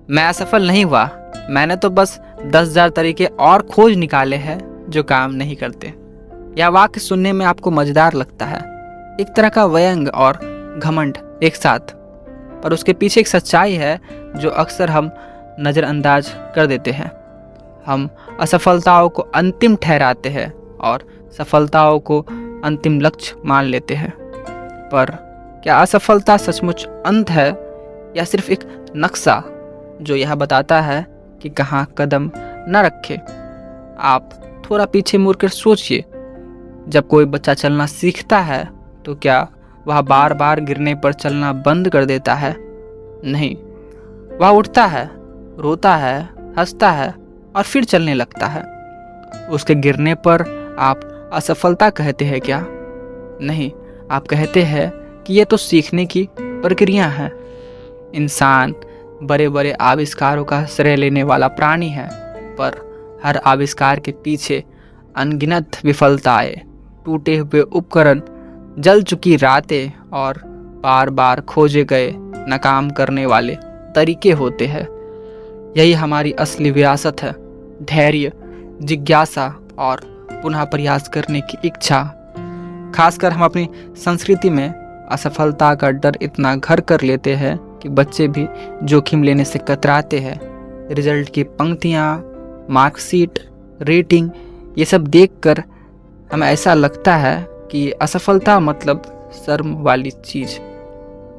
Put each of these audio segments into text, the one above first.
मैं असफल नहीं हुआ, मैंने तो बस 10,000 तरीके और खोज निकाले हैं जो काम नहीं करते। यह वाक्य सुनने में आपको मजेदार लगता है, एक तरह का व्यंग और घमंड एक साथ, पर उसके पीछे एक सच्चाई है जो अक्सर हम नज़रअंदाज कर देते हैं। हम असफलताओं को अंतिम ठहराते हैं और सफलताओं को अंतिम लक्ष्य मान लेते हैं। पर क्या असफलता सचमुच अंत है या सिर्फ एक नक्शा जो यह बताता है कि कहाँ कदम न रखें? आप थोड़ा पीछे मुड़कर सोचिए, जब कोई बच्चा चलना सीखता है तो क्या वह बार बार गिरने पर चलना बंद कर देता है? नहीं, वह उठता है, रोता है, हंसता है और फिर चलने लगता है। उसके गिरने पर आप असफलता कहते हैं क्या? नहीं, आप कहते हैं कि यह तो सीखने की प्रक्रिया है। इंसान बड़े बड़े आविष्कारों का श्रेय लेने वाला प्राणी है, पर हर आविष्कार के पीछे अनगिनत विफलताएं, टूटे हुए उपकरण, जल चुकी रातें और बार बार खोजे गए नाकाम करने वाले तरीके होते हैं। यही हमारी असली विरासत है, धैर्य, जिज्ञासा और पुनः प्रयास करने की इच्छा। खासकर हम अपनी संस्कृति में असफलता का डर इतना घर कर लेते हैं कि बच्चे भी जोखिम लेने से कतराते हैं। रिजल्ट की पंक्तियाँ, मार्कशीट, रेटिंग, ये सब देखकर हमें ऐसा लगता है कि असफलता मतलब शर्म वाली चीज़।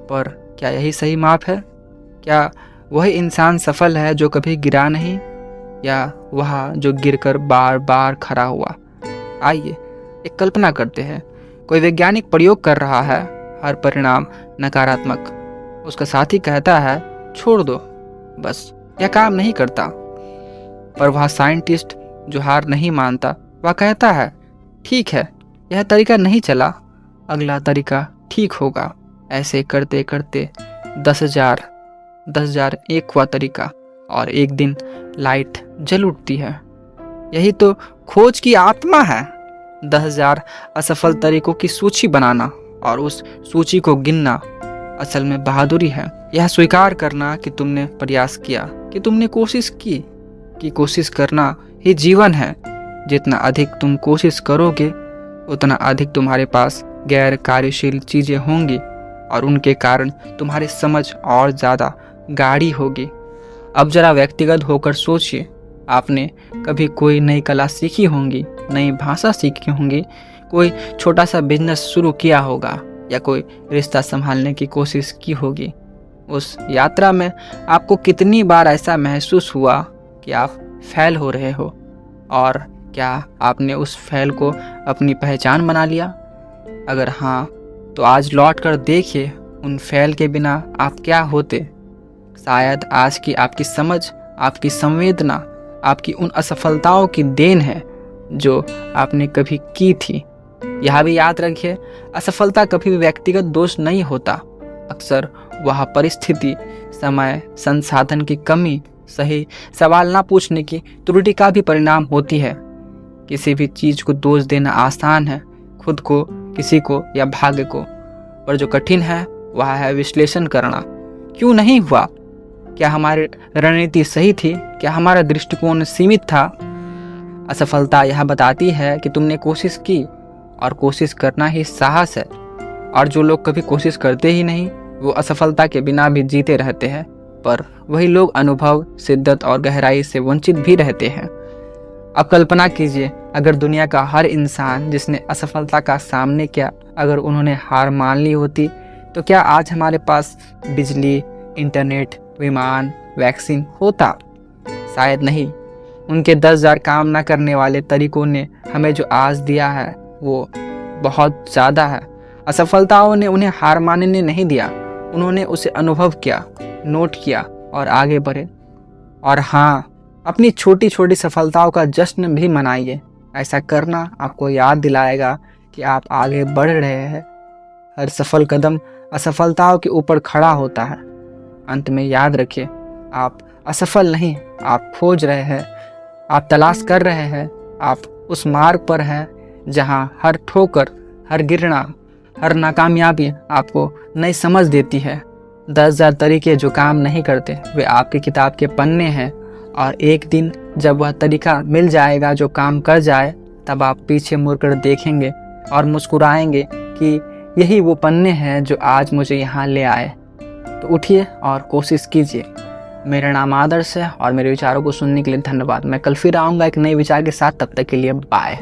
पर क्या यही सही माप है? क्या वही इंसान सफल है जो कभी गिरा नहीं, या वह जो गिरकर बार बार खड़ा हुआ? आइए एक कल्पना करते हैं। कोई वैज्ञानिक प्रयोग कर रहा है, हर परिणाम नकारात्मक। उसका साथी कहता है छोड़ दो, बस यह काम नहीं करता। पर वह साइंटिस्ट जो हार नहीं मानता, वह कहता है ठीक है, यह तरीका नहीं चला, अगला तरीका ठीक होगा। ऐसे करते करते 10,000 एक हुआ तरीका, और एक दिन लाइट जल उठती है। यही तो खोज की आत्मा है। 10,000 असफल तरीकों की सूची बनाना और उस सूची को गिनना असल में बहादुरी है। यह स्वीकार करना कि तुमने प्रयास किया, कि तुमने कोशिश की, कि कोशिश करना ही जीवन है। जितना अधिक तुम कोशिश करोगे, उतना अधिक तुम्हारे पास गैर कार्यशील चीज़ें होंगी और उनके कारण तुम्हारी समझ और ज़्यादा गाढ़ी होगी। अब जरा व्यक्तिगत होकर सोचिए, आपने कभी कोई नई कला सीखी होंगी, नई भाषा सीखी होंगी, कोई छोटा सा बिजनेस शुरू किया होगा या कोई रिश्ता संभालने की कोशिश की होगी। उस यात्रा में आपको कितनी बार ऐसा महसूस हुआ कि आप फेल हो रहे हो? और क्या आपने उस फेल को अपनी पहचान बना लिया? अगर हाँ, तो आज लौट कर देखिए उन फेल के बिना आप क्या होते। शायद आज की आपकी समझ, आपकी संवेदना, आपकी उन असफलताओं की देन है जो आपने कभी की थी। यह भी याद रखिए, असफलता कभी भी व्यक्तिगत दोष नहीं होता। अक्सर वह परिस्थिति, समय, संसाधन की कमी, सही सवाल ना पूछने की त्रुटि का भी परिणाम होती है। किसी भी चीज़ को दोष देना आसान है, खुद को, किसी को या भाग्य को, पर जो कठिन है वह है विश्लेषण करना। क्यों नहीं हुआ? क्या हमारी रणनीति सही थी? क्या हमारा दृष्टिकोण सीमित था? असफलता यह बताती है कि तुमने कोशिश की, और कोशिश करना ही साहस है। और जो लोग कभी कोशिश करते ही नहीं, वो असफलता के बिना भी जीते रहते हैं। पर वही लोग अनुभव, शिद्दत और गहराई से वंचित भी रहते हैं। अब कल्पना कीजिए, अगर दुनिया का हर इंसान जिसने असफलता का सामना किया, अगर उन्होंने हार मान ली होती, तो क्या आज हमारे पास बिजली, इंटरनेट, विमान, वैक्सीन होता? शायद नहीं। उनके 10,000 काम न करने वाले तरीकों ने हमें जो आज दिया है वो बहुत ज़्यादा है। असफलताओं ने उन्हें हार मानने नहीं दिया, उन्होंने उसे अनुभव किया, नोट किया और आगे बढ़े। और हाँ, अपनी छोटी छोटी सफलताओं का जश्न भी मनाइए। ऐसा करना आपको याद दिलाएगा कि आप आगे बढ़ रहे हैं। हर सफल कदम असफलताओं के ऊपर खड़ा होता है। अंत में याद रखिए, आप असफल नहीं, आप खोज रहे हैं, आप तलाश कर रहे हैं, आप उस मार्ग पर हैं जहां हर ठोकर, हर गिरना, हर नाकामयाबी आपको नई समझ देती है, 10,000 तरीके जो काम नहीं करते वे आपकी किताब के पन्ने हैं, और एक दिन जब वह तरीका मिल जाएगा जो काम कर जाए, तब आप पीछे मुड़कर देखेंगे और मुस्कुराएंगे कि यही वो पन्ने हैं जो आज मुझे यहाँ ले आए। तो उठिए और कोशिश कीजिए। मेरा नाम आदर्श है और मेरे विचारों को सुनने के लिए धन्यवाद। मैं कल फिर आऊँगा एक नए विचार के साथ। तब तक के लिए बाय।